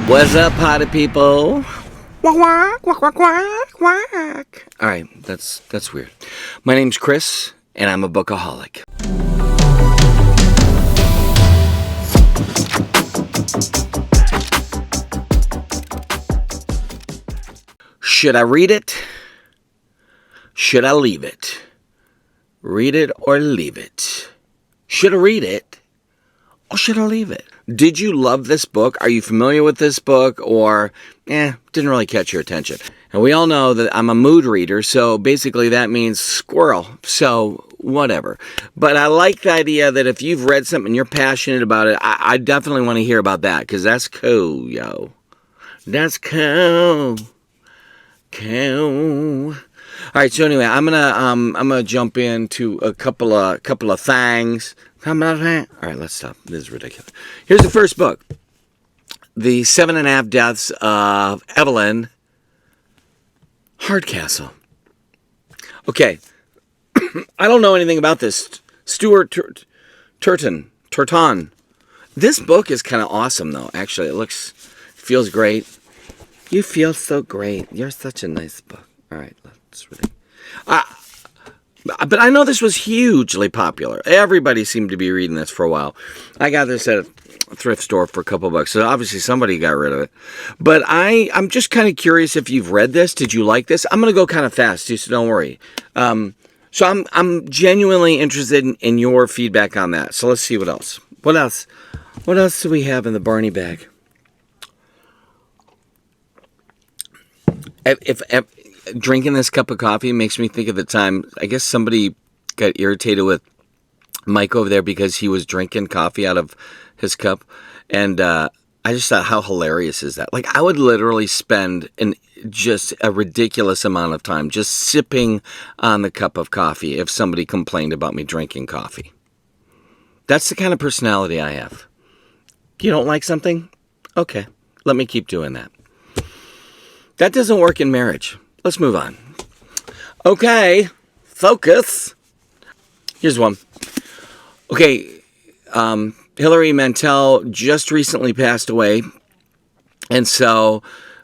What's up, potty people? Quack, quack, quack, quack, quack, quack. All right, that's weird. My name's Chris, and I'm a bookaholic. Should I read it? Should I leave it? Read it or leave it? Should I read it? Or should I leave it? Did you love this book? Are you familiar with this book? Or, didn't really catch your attention? And we all know that I'm a mood reader, so basically that means squirrel. So, whatever. But I like the idea that if you've read something and you're passionate about it, I definitely want to hear about that, because that's cool, yo. That's cool. Cool. All right, so anyway, I'm gonna jump into a couple of things. All right, let's stop. This is ridiculous. Here's the first book, The 7.5 Deaths of Evelyn Hardcastle. Okay, I don't know anything about this. Stuart Turton. This book is kind of awesome, though. Actually, feels great. You feel so great. You're such a nice book. All right, let's read it. But I know this was hugely popular. Everybody seemed to be reading this for a while. I got this at a thrift store for a couple bucks, so obviously somebody got rid of it. But I'm just kind of curious if you've read this. Did you like this? I'm going to go kind of fast, so don't worry. So I'm genuinely interested in your feedback on that. So let's see what else. What else do we have in the Barney bag? If drinking this cup of coffee makes me think of the time, I guess somebody got irritated with Mike over there because he was drinking coffee out of his cup. And I just thought, how hilarious is that? Like, I would literally spend just a ridiculous amount of time just sipping on the cup of coffee if somebody complained about me drinking coffee. That's the kind of personality I have. You don't like something? Okay, let me keep doing that. That doesn't work in marriage. Let's move on. Okay, focus. Here's one. Okay, Hilary Mantel just recently passed away. And so,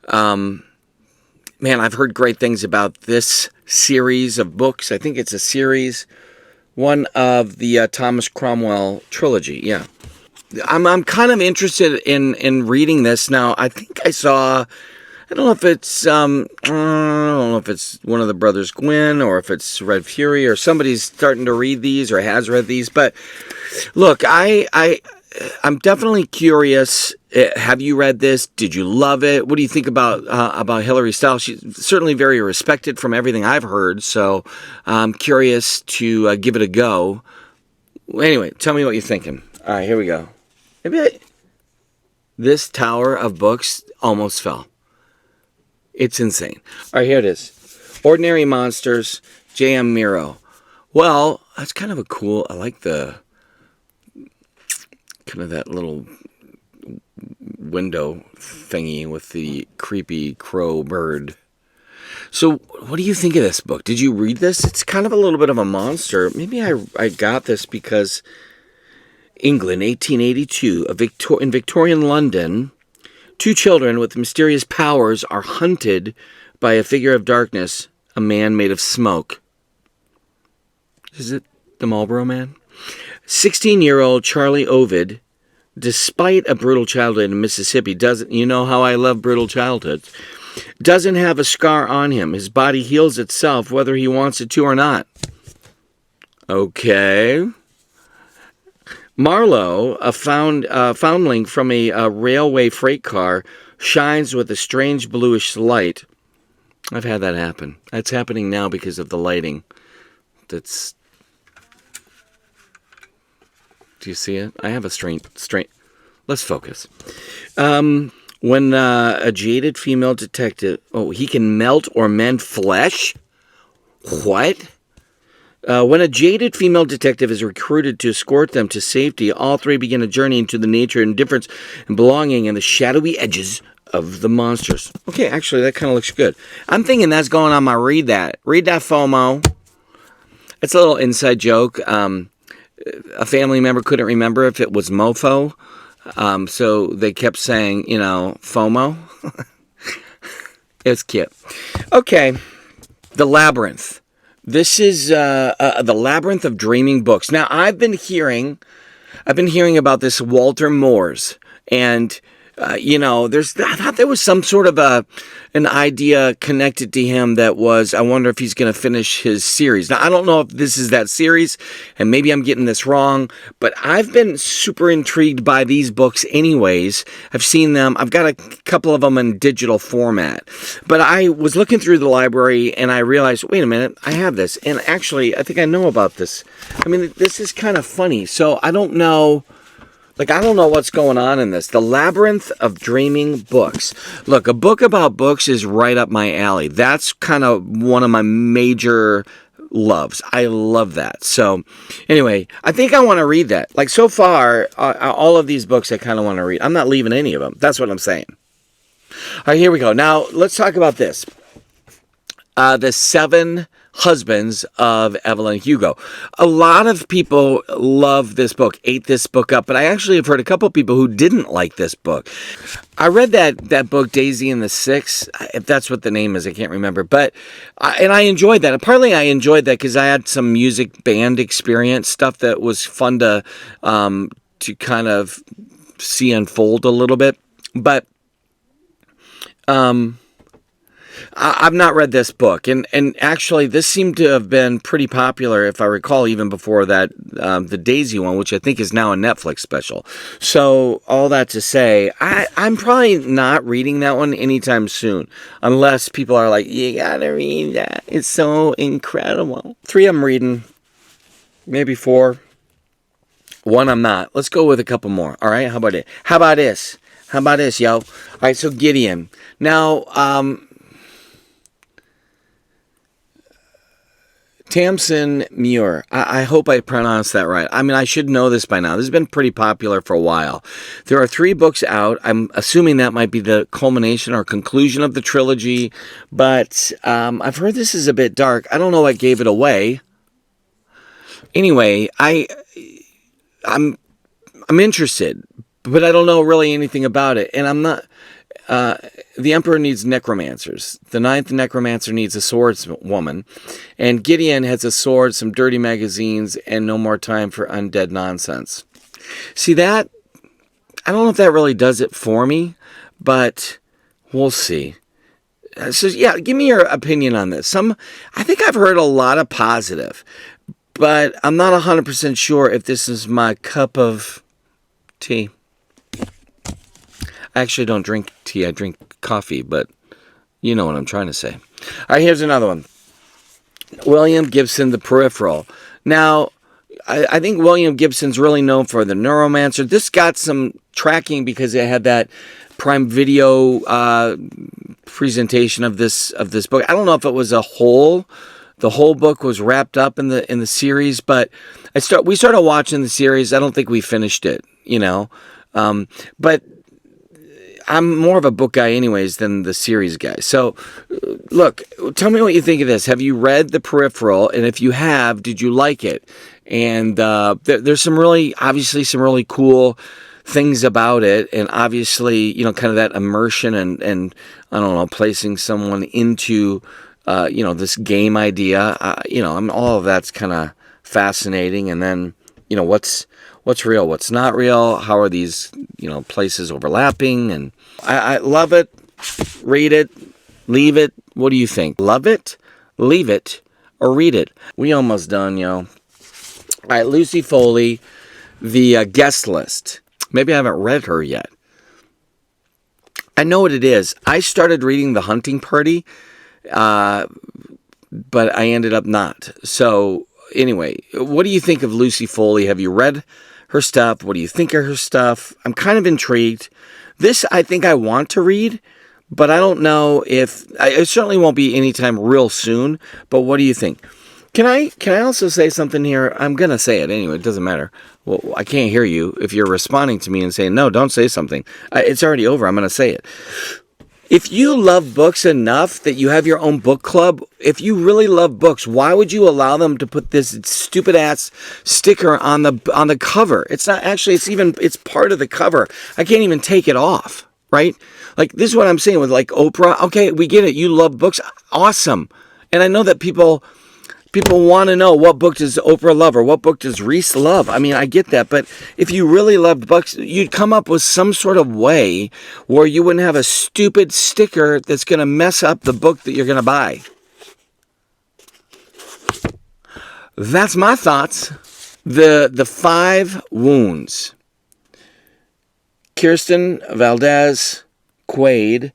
I've heard great things about this series of books. I think it's a series, one of the Thomas Cromwell trilogy. Yeah. I'm kind of interested in reading this now. I think I saw... I don't know if it's one of the brothers Gwyn or if it's Red Fury or somebody's starting to read these or has read these. But look, I'm definitely curious. Have you read this? Did you love it? What do you think about Hilary's style? She's certainly very respected from everything I've heard. So I'm curious to give it a go. Anyway, tell me what you're thinking. All right, here we go. This tower of books almost fell. It's insane. All right, here it is. Ordinary Monsters, J.M. Miro. Well, that's kind of a cool... I like the... kind of that little window thingy with the creepy crow bird. So, what do you think of this book? Did you read this? It's kind of a little bit of a monster. Maybe I got this because... England, 1882. In Victorian London... 2 children with mysterious powers are hunted by a figure of darkness, a man made of smoke. Is it the Marlboro Man? 16-year-old Charlie Ovid, despite a brutal childhood in Mississippi, you know how I love brutal childhoods, doesn't have a scar on him. His body heals itself whether he wants it to or not. Okay. Marlowe, a foundling from a railway freight car, shines with a strange bluish light. I've had that happen. That's happening now because of the lighting. Do you see it? I have a strange... Let's focus. When a jaded female detective... Oh, he can melt or mend flesh? What? When a jaded female detective is recruited to escort them to safety, all three begin a journey into the nature and difference and belonging and the shadowy edges of the monsters. Okay, actually, that kind of looks good. I'm thinking that's going on my Read That. Read That FOMO. It's a little inside joke. A family member couldn't remember if it was Mofo. So they kept saying, FOMO. It's cute. Okay. The Labyrinth. This is the Labyrinth of Dreaming books. Now, I've been hearing about this Walter Moores, and I thought there was some sort of an idea connected to him that was, I wonder if he's going to finish his series. Now, I don't know if this is that series, and maybe I'm getting this wrong, but I've been super intrigued by these books anyways. I've seen them. I've got a couple of them in digital format, but I was looking through the library and I realized, wait a minute, I have this. And actually, I think I know about this. I mean, this is kind of funny. So I don't know. I don't know what's going on in this. The Labyrinth of Dreaming books. Look, a book about books is right up my alley. That's kind of one of my major loves. I love that. So, anyway, I think I want to read that. So far, all of these books I kind of want to read. I'm not leaving any of them. That's what I'm saying. All right, here we go. Now, let's talk about this. The 7 Husbands of Evelyn Hugo. A lot of people love this book, ate this book up, but I actually have heard a couple of people who didn't like this book. I read that book, Daisy and the Six, if that's what the name is, I can't remember, but I enjoyed that. Partly I enjoyed that because I had some music band experience, stuff that was fun to kind of see unfold a little bit, but I've not read this book, and actually this seemed to have been pretty popular, if I recall, even before that, the Daisy one, which I think is now a Netflix special. So, all that to say, I'm probably not reading that one anytime soon, unless people are like, you gotta read that, it's so incredible. 3 I'm reading, maybe 4. 1 I'm not. Let's go with a couple more, alright? How about it? How about this, yo? Alright, so Gideon. Now, Tamsin Muir. I hope I pronounced that right. I mean, I should know this by now. This has been pretty popular for a while. There are 3 books out. I'm assuming that might be the culmination or conclusion of the trilogy, but I've heard this is a bit dark. I don't know what gave it away. Anyway, I'm interested, but I don't know really anything about it, and I'm not. The Emperor needs necromancers. The 9th necromancer needs a swordswoman. And Gideon has a sword, some dirty magazines, and no more time for undead nonsense. See that? I don't know if that really does it for me, but we'll see. So, yeah, give me your opinion on this. I think I've heard a lot of positive, but I'm not 100% sure if this is my cup of tea. I actually don't drink tea, I drink coffee, but you know what I'm trying to say. All right, here's another one. William Gibson, The Peripheral. Now, I think William Gibson's really known for The Neuromancer. This got some tracking because it had that Prime Video presentation of this book. I don't know if it was the whole book was wrapped up in the series, but we started watching the series. I don't think we finished it, but I'm more of a book guy anyways than the series guy. So, look, tell me what you think of this. Have you read The Peripheral? And if you have, did you like it? And there's obviously some really cool things about it. And obviously, kind of that immersion and I don't know, placing someone into, this game idea. All of that's kind of fascinating. And then, what's real, what's not real, how are these, places overlapping, and I love it, read it, leave it, what do you think? Love it, leave it, or read it? We almost done, yo. All right, Lucy Foley, The Guest List. Maybe I haven't read her yet. I know what it is. I started reading The Hunting Party, but I ended up not. So, anyway, what do you think of Lucy Foley? Have you read her stuff? What do you think of her stuff? I'm kind of intrigued. This, I think I want to read, but I don't know if... it certainly won't be anytime real soon, but what do you think? Can I also say something here? I'm going to say it anyway. It doesn't matter. Well, I can't hear you if you're responding to me and saying, no, don't say something. It's already over. I'm going to say it. If you love books enough that you have your own book club, if you really love books, why would you allow them to put this stupid ass sticker on the cover? It's not actually, it's part of the cover. I can't even take it off, right? Like, this is what I'm saying with like Oprah. Okay, we get it. You love books. Awesome. And I know that people want to know, what book does Oprah love or what book does Reese love? I mean, I get that, but if you really loved books, you'd come up with some sort of way where you wouldn't have a stupid sticker that's going to mess up the book that you're going to buy. That's my thoughts. The 5 wounds. Kirsten Valdez Quaid.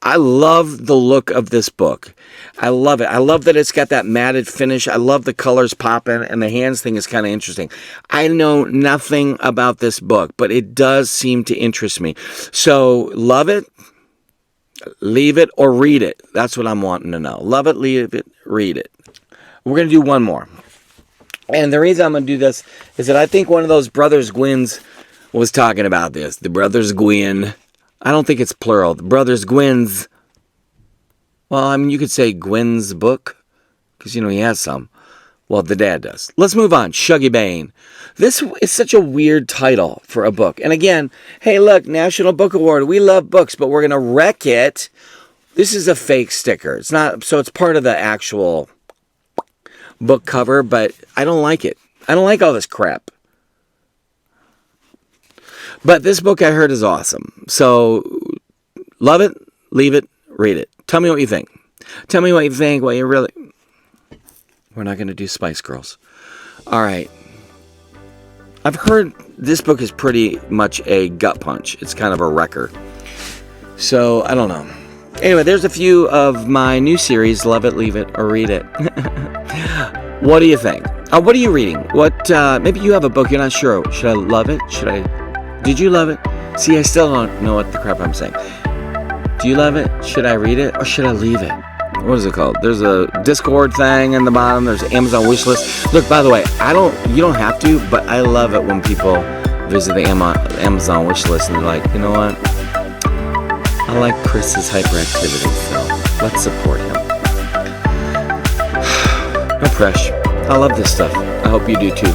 I love the look of this book. I love it. I love that it's got that matted finish. I love the colors popping, and the hands thing is kind of interesting. I know nothing about this book, but it does seem to interest me. So, love it, leave it, or read it. That's what I'm wanting to know. Love it, leave it, read it. We're going to do one more. And the reason I'm going to do this is that I think one of those Brothers Gwynns was talking about this. The Brothers Gwynn. I don't think it's plural. The Brothers Gwynns. Well, I mean, you could say Gwynn's book, because, you know, he has some. Well, the dad does. Let's move on. Shuggy Bane. This is such a weird title for a book. And again, hey, look, National Book Award. We love books, but we're going to wreck it. This is a fake sticker. It's not, so it's part of the actual book cover, but I don't like it. I don't like all this crap. But this book I heard is awesome. So, love it, leave it, read it. Tell me what you think. Tell me what you think, what you really... We're not going to do Spice Girls. All right. I've heard this book is pretty much a gut punch. It's kind of a wrecker. So, I don't know. Anyway, there's a few of my new series, Love It, Leave It, or Read It. What do you think? What are you reading? Maybe you have a book you're not sure. Should I love it? Did you love it? See, I still don't know what the crap I'm saying. Do you love it? Should I read it? Or should I leave it? What is it called? There's a Discord thing in the bottom. There's an Amazon wishlist. Look, by the way, you don't have to, but I love it when people visit the Amazon wishlist and they're like, you know what? I like Chris's hyperactivity, so let's support him. No pressure. I love this stuff. I hope you do too.